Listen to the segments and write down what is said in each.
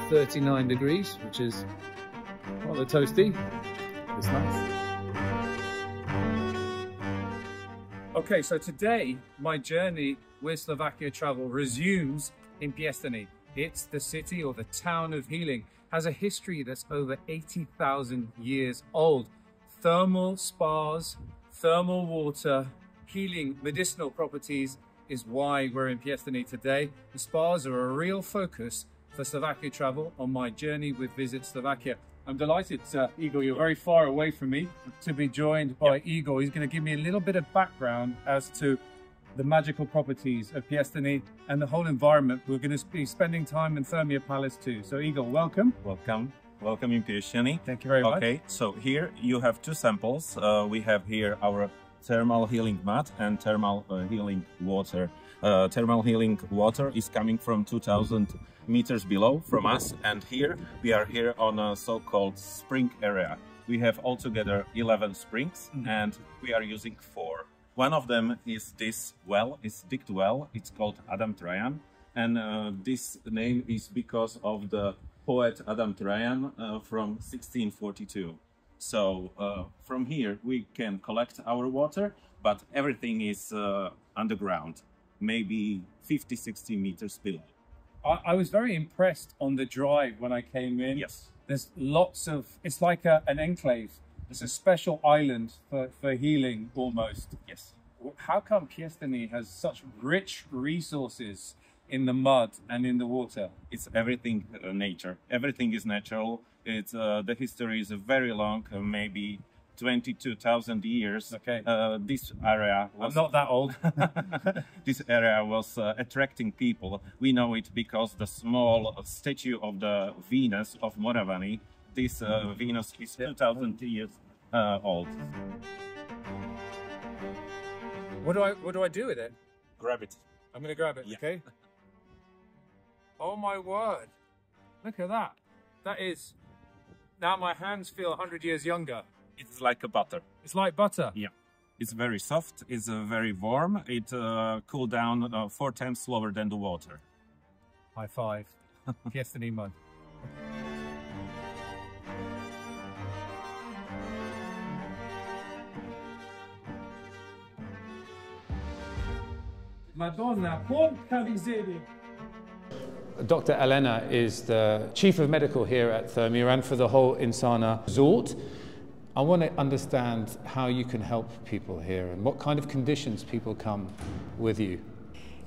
39 degrees, which is rather toasty. It's nice. Okay, so today my journey with Slovakia travel resumes in Piešťany. It's the city or the town of healing. Has a history that's over 80,000 years old. Thermal spas, thermal water, healing medicinal properties is why we're in Piešťany today. The spas are a real focus for Slovakia travel on my journey with Visit Slovakia. I'm delighted, Igor, you're very far away from me, to be joined by Igor. He's going to give me a little bit of background as to the magical properties of Piešťany and the whole environment. We're going to be spending time in Thermia Palace too. So Igor, welcome. Welcome. Welcome in Piešťany. Thank you very much. Okay, so here you have two samples. We have here our thermal healing mat and thermal healing water. Thermal healing water is coming from 2000 meters below from us, and here we are here on a so-called spring area. We have altogether 11 springs, and we are using 4. One of them is this well, it's digged well. It's called Adam Trajan, and this name is because of the poet Adam Trajan from 1642. So from here we can collect our water, but everything is underground, maybe 50-60 meters below. I was very impressed on the drive when I came in. Yes. There's lots of, it's like an enclave. It's a special island for healing almost. Yes. How come Piešťany has such rich resources in the mud and in the water? It's everything nature. Everything is natural. It's the history is very long, maybe 22,000 years. Okay. This area was... I'm not that old. This area was attracting people. We know it because the small statue of the Venus of Moravany, this Venus is 2,000 years old. What do I do with it? Grab it. I'm going to grab it, Yeah. okay? Oh my word. Look at that. That is... Now my hands feel 100 years younger. It's like a butter. It's like butter. Yeah. It's very soft. It's very warm. It cooled down 4 times slower than the water. High five. Piešťany mud. Madonna, porca miseria. Dr. Elena is the Chief of Medical here at Thermia and for the whole Insana resort. I want to understand how you can help people here and what kind of conditions people come with you.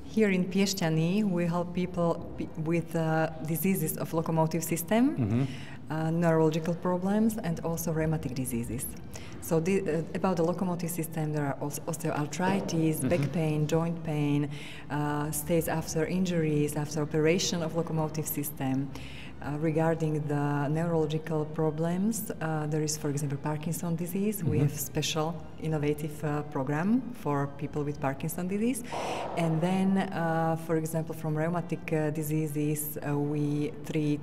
Here in Piešťany, we help people with diseases of locomotive system, neurological problems, and also rheumatic diseases. So about the locomotive system, there are also osteoarthritis, back pain, joint pain, stays after injuries, after operation of locomotive system. Regarding the neurological problems, there is, for example, Parkinson's disease. We have special innovative program for people with Parkinson's disease. And then, for example, from rheumatic diseases, we treat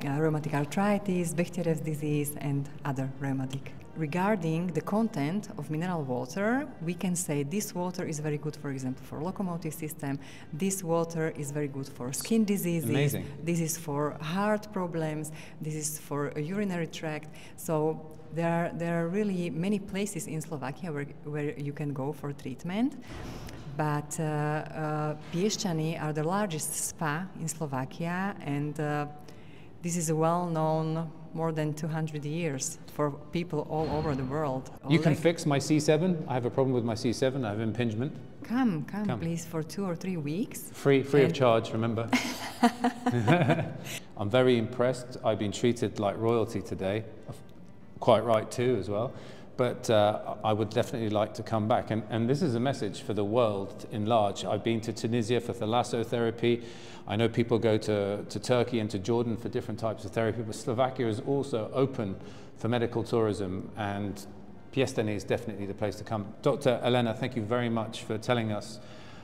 rheumatic arthritis, Bechdev's disease, and other rheumatic. Regarding the content of mineral water, we can say this water is very good, for example, for locomotive system. This water is very good for skin diseases. Amazing. This is for heart problems. This is for a urinary tract. So there are really many places in Slovakia where you can go for treatment. But Piešťany are the largest spa in Slovakia, and this is a well-known more than 200 years for people all over the world. You can fix my C7. I have a problem with my C7. I have impingement. Come, please, for 2 or 3 weeks. Free of charge, remember. I'm very impressed. I've been treated like royalty today. Quite right too as well. But I would definitely like to come back. And this is a message for the world in large. I've been to Tunisia for thalassotherapy. I know people go to Turkey and to Jordan for different types of therapy, but Slovakia is also open for medical tourism, and Piešťany is definitely the place to come. Dr. Elena, thank you very much for telling us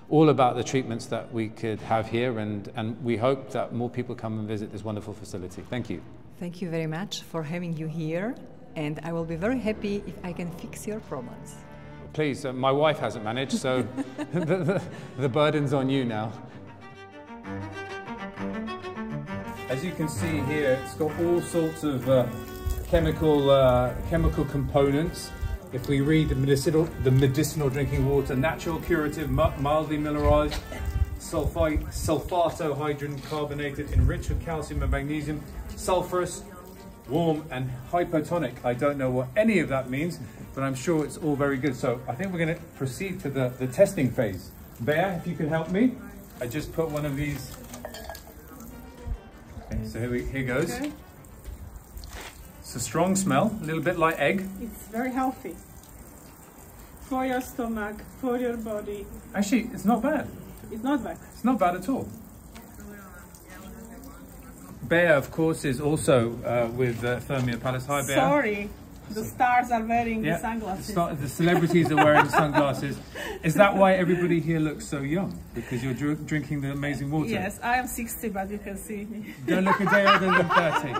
all about the treatments that we could have here, and we hope that more people come and visit this wonderful facility. Thank you. Thank you very much for having you here, and I will be very happy if I can fix your problems. Please, my wife hasn't managed, so the burden's on you now. As you can see here, it's got all sorts of chemical components. If we read the medicinal drinking water, natural, curative, mildly mineralized, sulfato hydrogen carbonated, enriched with calcium and magnesium, sulfurous, warm and hypotonic. I don't know what any of that means, but I'm sure it's all very good. So I think we're going to proceed to the testing phase. Bea, if you can help me. I just put one of these. Okay, so here goes. Okay. It's a strong smell, a little bit like egg. It's very healthy for your stomach, for your body. Actually, it's not bad. It's not bad. It's not bad at all. Bea, of course, is also with Thermia Palace. Hi, Bea. Sorry, the stars are wearing the sunglasses. The celebrities are wearing sunglasses. Is that why everybody here looks so young? Because you're drinking the amazing water? Yes, I am 60, but you can see me. Don't look a day older than 30.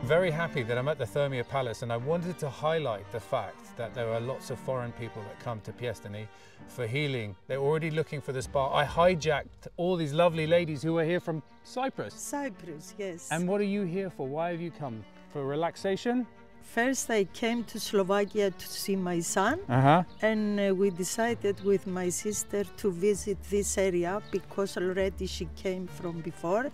Very happy that I'm at the Thermia Palace, and I wanted to highlight the fact that there are lots of foreign people that come to Piešťany for healing. They're already looking for the spa. I hijacked all these lovely ladies who are here from Cyprus. Cyprus, yes. And what are you here for? Why have you come? For relaxation? First I came to Slovakia to see my son, and we decided with my sister to visit this area because already she came from before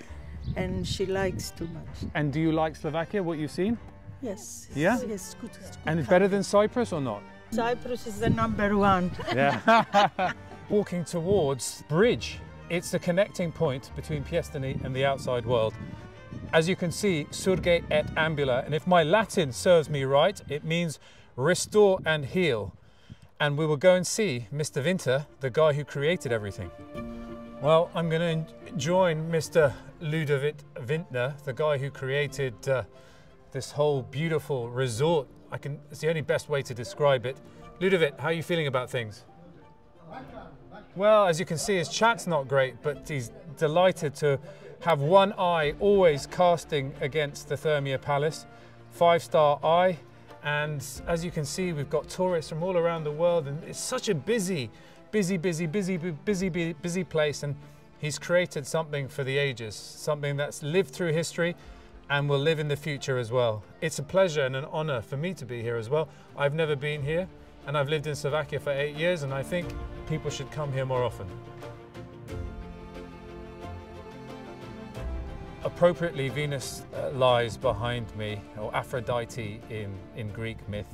and she likes too much. And do you like Slovakia, what you've seen? Yes. Yeah? Yes, good. And it's better than Cyprus or not? Cyprus is the #1. Yeah. Walking towards bridge. It's the connecting point between Piešťany and the outside world. As you can see, surge et ambula, and if my Latin serves me right, it means restore and heal. And we will go and see Mr. Winter, the guy who created everything. Well, I'm going to join Mr. Ludovic Vintner, the guy who created this whole beautiful resort. It's the only best way to describe it. Ludovic, how are you feeling about things? Well, as you can see, his chat's not great, but he's delighted to have one eye always casting against the Thermia Palace. 5-star eye. And as you can see, we've got tourists from all around the world, and it's such a busy place. And he's created something for the ages, something that's lived through history and will live in the future as well. It's a pleasure and an honor for me to be here as well. I've never been here, and I've lived in Slovakia for 8 years, and I think people should come here more often. Appropriately, Venus lies behind me, or Aphrodite in Greek myth.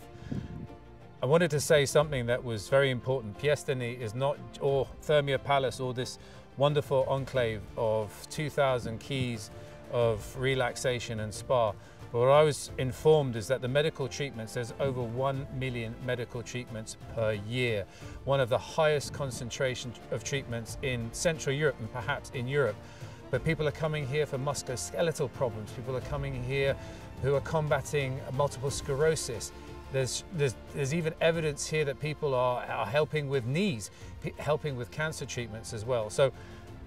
I wanted to say something that was very important. Piešťany is not, or Thermia Palace, or this wonderful enclave of 2,000 keys of relaxation and spa. But what I was informed is that the medical treatments, there's over 1 million medical treatments per year. One of the highest concentration of treatments in Central Europe and perhaps in Europe. But people are coming here for musculoskeletal problems. People are coming here who are combating multiple sclerosis. There's even evidence here that people are helping with knees, helping with cancer treatments as well. So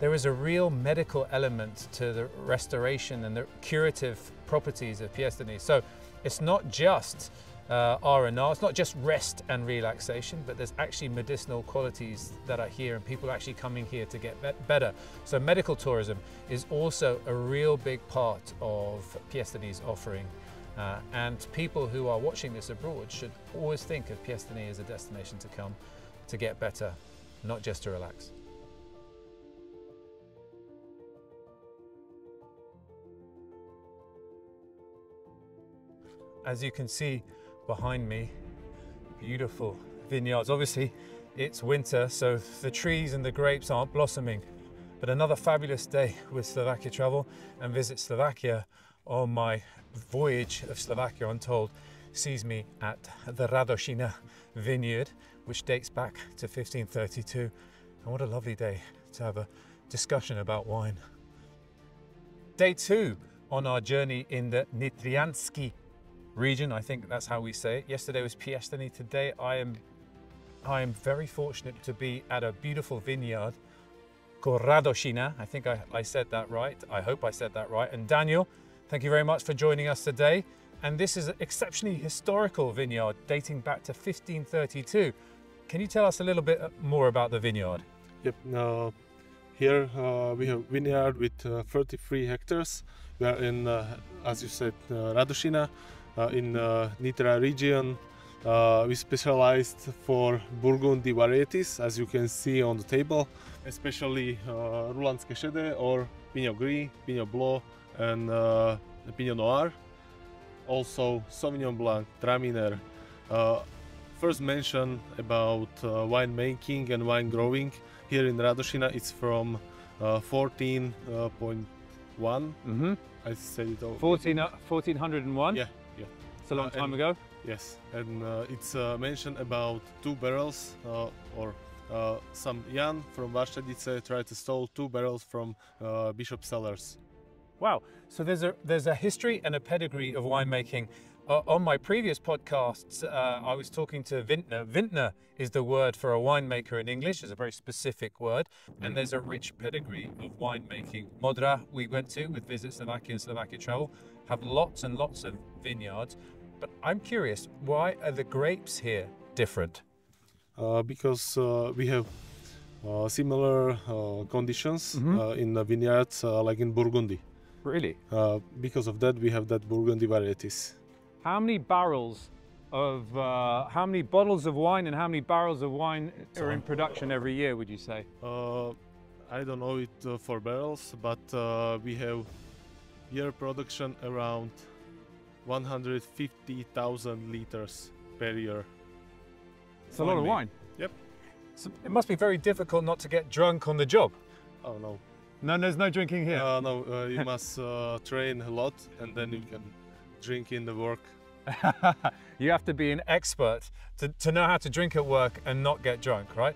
there is a real medical element to the restoration and the curative properties of Piešťany. So it's not just R&R, it's not just rest and relaxation, but there's actually medicinal qualities that are here, and people are actually coming here to get better. So medical tourism is also a real big part of Piešťany's offering. And people who are watching this abroad should always think of Piešťany as a destination to come to get better, not just to relax. As you can see behind me, beautiful vineyards. Obviously it's winter, so the trees and the grapes aren't blossoming, but another fabulous day with Slovakia Travel and Visit Slovakia on my voyage of Slovakia Untold sees me at the Radošina vineyard, which dates back to 1532. And what a lovely day to have a discussion about wine. Day 2 on our journey in the Nitriansky region, I think that's how we say it. Yesterday was Piešťany. Today I am very fortunate to be at a beautiful vineyard called Radošina. I think I said that right. I hope I said that right. And Daniel, thank you very much for joining us today. And this is an exceptionally historical vineyard dating back to 1532. Can you tell us a little bit more about the vineyard? Yep. Here we have vineyard with 33 hectares. We are in, as you said, Radošina, in Nitra region. We specialized for Burgundy varieties, as you can see on the table, especially Rulandské šedé or Pinot Gris, Pinot Blanc, and Pinot Noir. Also Sauvignon Blanc, Traminer. First mention about wine making and wine growing. Here in Radošina, it's from 14.1. I said it all. 1401? Yeah. It's a long time ago. Yes, and it's mentioned about 2 barrels or some Jan from Varšadice tried to steal 2 barrels from Bishop Cellars. Wow, so there's a history and a pedigree of winemaking. On my previous podcasts, I was talking to Vintner. Vintner is the word for a winemaker in English. It's a very specific word, and there's a rich pedigree of winemaking. Modra, we went to with Visit Slovakia and Slovakia Travel, have lots and lots of vineyards. But I'm curious, why are the grapes here different? Because we have similar conditions in the vineyards like in Burgundy. Really? Because of that, we have that Burgundy varieties. How many bottles of wine and how many barrels of wine are in production every year, would you say? I don't know it for barrels, but we have year production around 150,000 liters per year. It's a lot of wine. Yep. So it must be very difficult not to get drunk on the job. Oh no. No, there's no drinking here. No, you must train a lot and then you can drink in the work. You have to be an expert to know how to drink at work and not get drunk, right?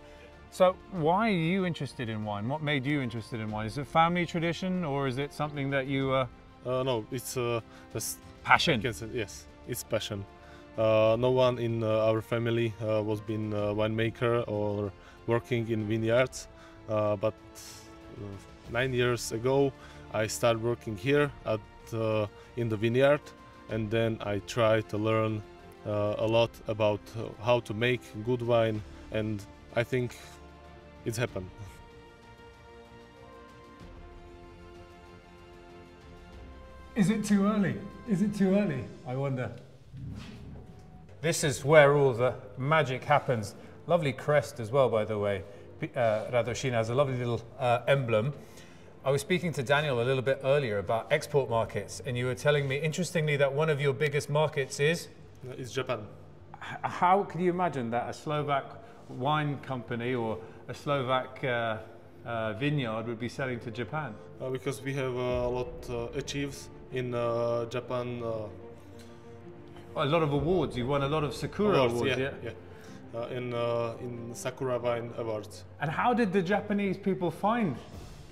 So why are you interested in wine? What made you interested in wine? Is it family tradition or is it something that you... No, it's passion. Yes, it's passion. No one in our family was been a winemaker or working in vineyards, but 9 years ago I started working here in the vineyard, and then I tried to learn a lot about how to make good wine, and I think it's happened. Is it too early? Is it too early? I wonder. This is where all the magic happens. Lovely crest as well, by the way. Radošina has a lovely little emblem. I was speaking to Daniel a little bit earlier about export markets, and you were telling me, interestingly, that one of your biggest markets is? It's Japan. How can you imagine that a Slovak wine company or a Slovak vineyard would be selling to Japan? Because we have a lot achieved in Japan. A lot of awards. You won a lot of Sakura awards. Yeah. In Sakura Wine Awards. And how did the Japanese people find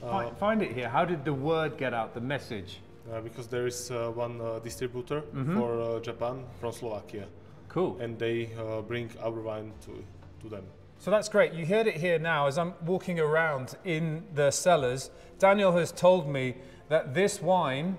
it here? How did the word get out, the message? Because there is one distributor for Japan from Slovakia. Cool. And they bring our wine to them. So that's great. You heard it here now as I'm walking around in the cellars. Daniel has told me that this wine,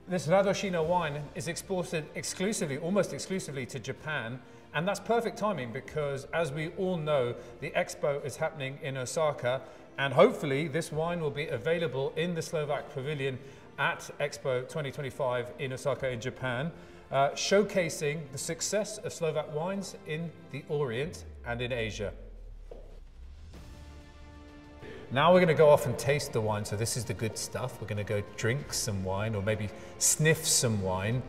this Radošina wine, is exported exclusively, almost exclusively to Japan. And that's perfect timing because, as we all know, the expo is happening in Osaka, and hopefully this wine will be available in the Slovak Pavilion at Expo 2025 in Osaka in Japan, showcasing the success of Slovak wines in the Orient and in Asia. Now we're going to go off and taste the wine, so this is the good stuff. We're going to go drink some wine or maybe sniff some wine.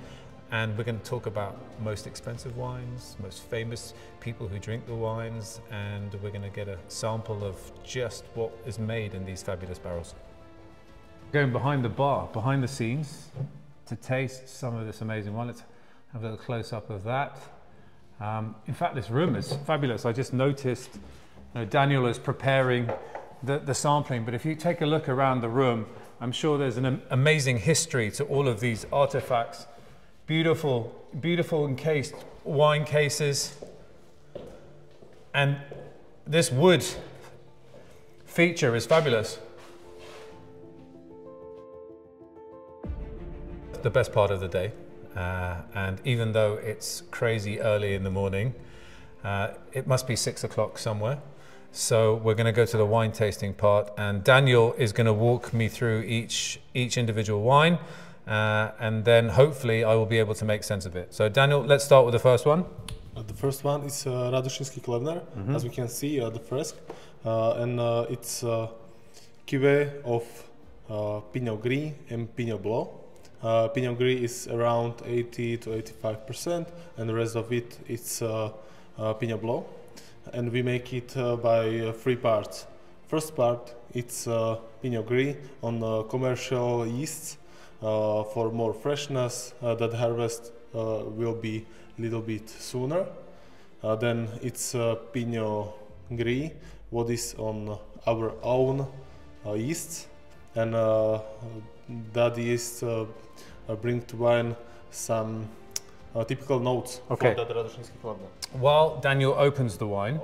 And we're going to talk about most expensive wines, most famous people who drink the wines, and we're going to get a sample of just what is made in these fabulous barrels. Going behind the bar, behind the scenes, to taste some of this amazing wine. Let's have a little close-up of that. In fact, this room is fabulous. I just noticed Daniel is preparing the sampling, but if you take a look around the room, I'm sure there's an amazing history to all of these artifacts. Beautiful, beautiful encased wine cases. And this wood feature is fabulous. The best part of the day. And even though it's crazy early in the morning, it must be 6 o'clock somewhere. So we're going to go to the wine tasting part, and Daniel is going to walk me through each individual wine, and then hopefully I will be able to make sense of it. So Daniel, let's start with the first one. The first one is Radošinský Klevner, as we can see the fresque, and it's cuvée of Pinot Gris and Pinot Blanc. Pinot Gris is around 80 to 85%, and the rest of it is Pinot Blanc. And we make it by 3 parts. First part, it's Pinot Gris on commercial yeasts for more freshness. That harvest will be a little bit sooner. Then it's Pinot Gris, what is on our own yeasts, and that yeast bring to wine some typical notes for that Radošinský Klevner. While Daniel opens the wine,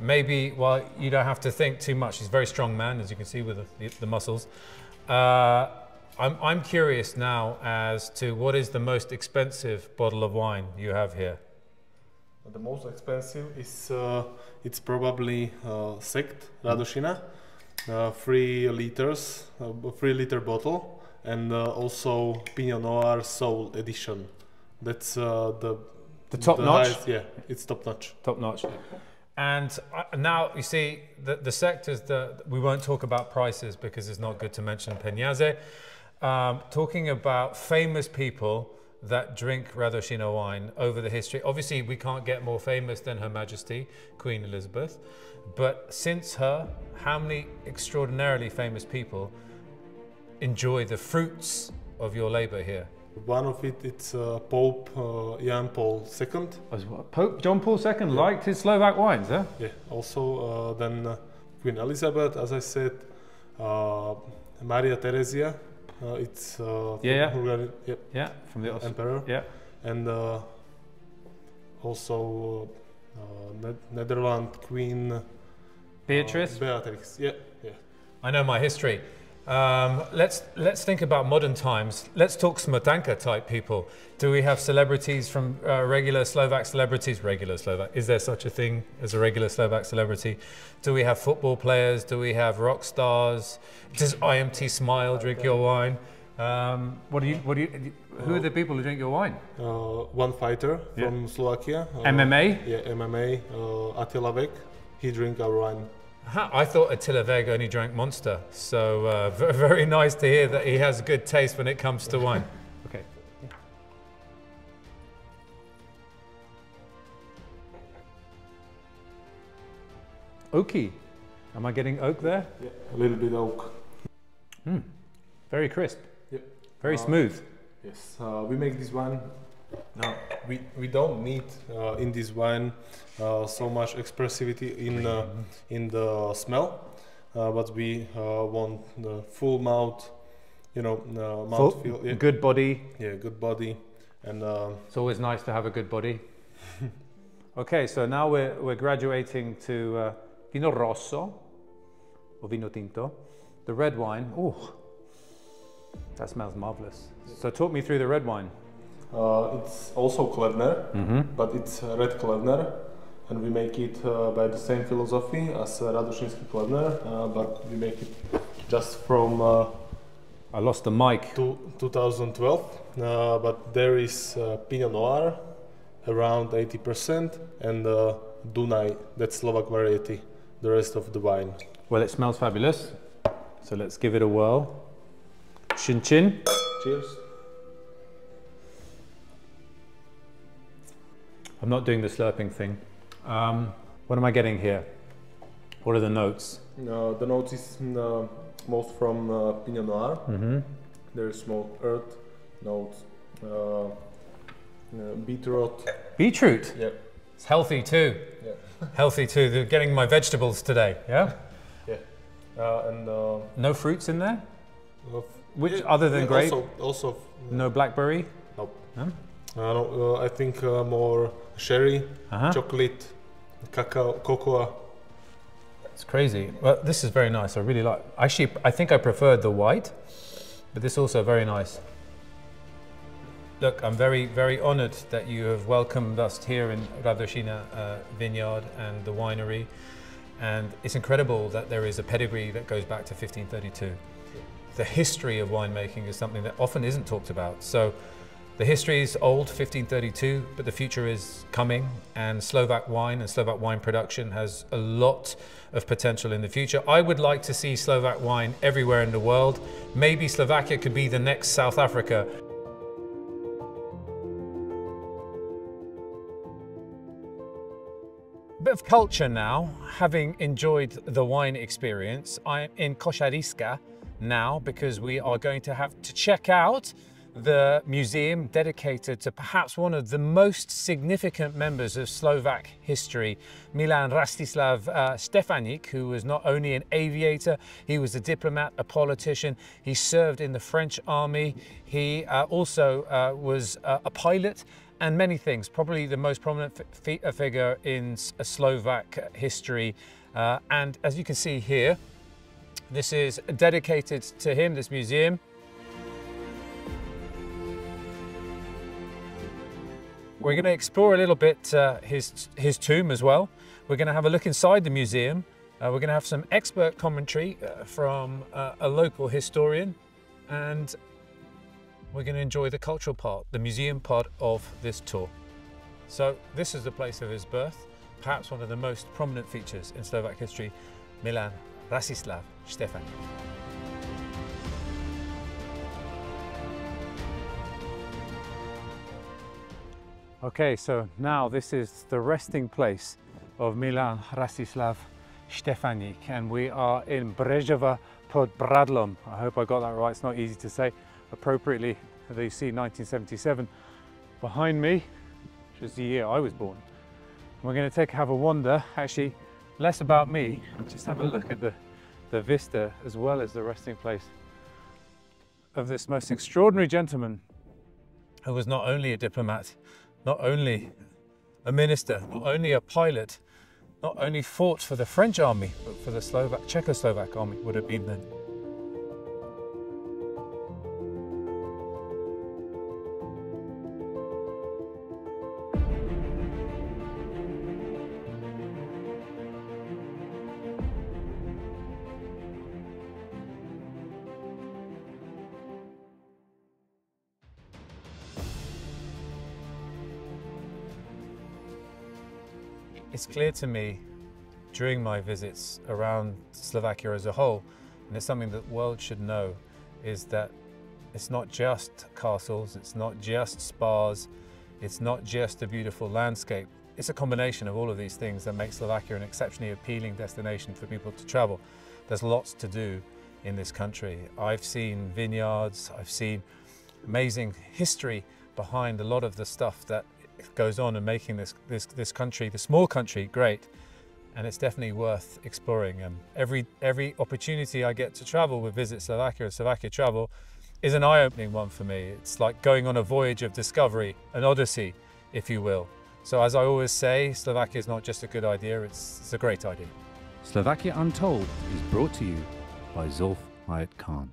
maybe, well, you don't have to think too much. He's a very strong man, as you can see with the muscles. I'm curious now as to what is the most expensive bottle of wine you have here. The most expensive is it's probably Sekt Radošina, 3 liters, 3-liter bottle, and also Pinot Noir Soul Edition. That's the top notch? Highest, yeah, it's top notch. Top notch. And now you see the sectors that we won't talk about prices because it's not good to mention Peniaze. Talking about famous people that drink Radošina wine over the history. Obviously, we can't get more famous than Her Majesty, Queen Elizabeth. But since her, how many extraordinarily famous people enjoy the fruits of your labor here? One of it's Pope Jan Paul II. Pope John Paul II liked his Slovak wines, huh? Yeah. Also, then Queen Elizabeth, as I said, Maria Theresia. It's from Hungary, from the Emperor. Yeah. And also Netherlands Queen Beatrice. Beatrix. Yeah. I know my history. Let's think about modern times. Let's talk Smetanka type people. Do we have celebrities from regular Slovak celebrities? Regular Slovak. Is there such a thing as a regular Slovak celebrity? Do we have football players? Do we have rock stars? Does IMT Smile drink your wine? Who are the people who drink your wine? One fighter from Slovakia. MMA? Yeah, MMA. Attila Vek. He drink our wine. I thought Attila Veg only drank Monster, so very nice to hear that he has good taste when it comes to wine. Okay. Oaky. Am I getting oak there? Yeah, a little bit oak. Very crisp. Yep. Very smooth. Yes, we make this wine. Now we don't need in this wine so much expressivity in the smell, but we want the full mouth, mouth feel. Yeah. Good body. Yeah, good body, and it's always nice to have a good body. Okay, so now we're graduating to Vino Rosso or Vino Tinto, the red wine. Oh, that smells marvelous. So talk me through the red wine. It's also Klevner, but it's red Klevner, and we make it by the same philosophy as Radošinský Klevner, but we make it just from I lost the mic. 2012, but there is Pinot Noir, around 80%, and Dunaj, that's Slovak variety, the rest of the wine. Well, it smells fabulous, so let's give it a whirl. Chin chin. Cheers. I'm not doing the slurping thing. What am I getting here? What are the notes? The notes is most from Pinot Noir. There is more earth notes. Beetroot. Beetroot? Yeah. It's healthy too. Yeah. Healthy too. They're getting my vegetables today, yeah? Yeah. And no fruits in there? Which yeah, other than grape? Also no blackberry? Nope. No? No, I think more sherry, chocolate, cacao, cocoa. It's crazy. Well, this is very nice. I really like. Actually, I think I preferred the white, but this is also very nice. Look, I'm very, very honoured that you have welcomed us here in Radošina vineyard and the winery. And it's incredible that there is a pedigree that goes back to 1532. The history of winemaking is something that often isn't talked about. So the history is old, 1532, but the future is coming, and Slovak wine and Slovak wine production has a lot of potential in the future. I would like to see Slovak wine everywhere in the world. Maybe Slovakia could be the next South Africa. Bit of culture now. Having enjoyed the wine experience, I'm in Košariska now because we are going to have to check out the museum dedicated to perhaps one of the most significant members of Slovak history, Milan Rastislav Štefánik, who was not only an aviator, he was a diplomat, a politician, he served in the French army, he also was a pilot, and many things. Probably the most prominent figure in Slovak history. And as you can see here, this is dedicated to him, this museum. We're going to explore a little bit his tomb as well. We're going to have a look inside the museum. We're going to have some expert commentary from a local historian, and we're going to enjoy the cultural part, the museum part of this tour. So this is the place of his birth, perhaps one of the most prominent features in Slovak history, Milan Rastislav Štefánik. Okay, so now this is the resting place of Milan Rastislav Štefánik, and we are in Brežova pod Bradlom. I hope I got that right, it's not easy to say appropriately. You see 1977 behind me, which is the year I was born. We're going to have a wander, actually less about me, just have a look at the vista as well as the resting place of this most extraordinary gentleman who was not only a diplomat, not only a minister, not only a pilot, not only fought for the French army, but for the Czechoslovak army would have been then. It's clear to me during my visits around Slovakia as a whole, and it's something that the world should know, is that it's not just castles, it's not just spas, it's not just a beautiful landscape. It's a combination of all of these things that make Slovakia an exceptionally appealing destination for people to travel. There's lots to do in this country. I've seen vineyards, I've seen amazing history behind a lot of the stuff that goes on and making this country, the small country, great, and it's definitely worth exploring. And every opportunity I get to travel with Visit Slovakia or Slovakia Travel is an eye-opening one for me. It's like going on a voyage of discovery, an odyssey, if you will. So as I always say, Slovakia is not just a good idea, it's a great idea. Slovakia Untold is brought to you by Zulf Hyatt Khan.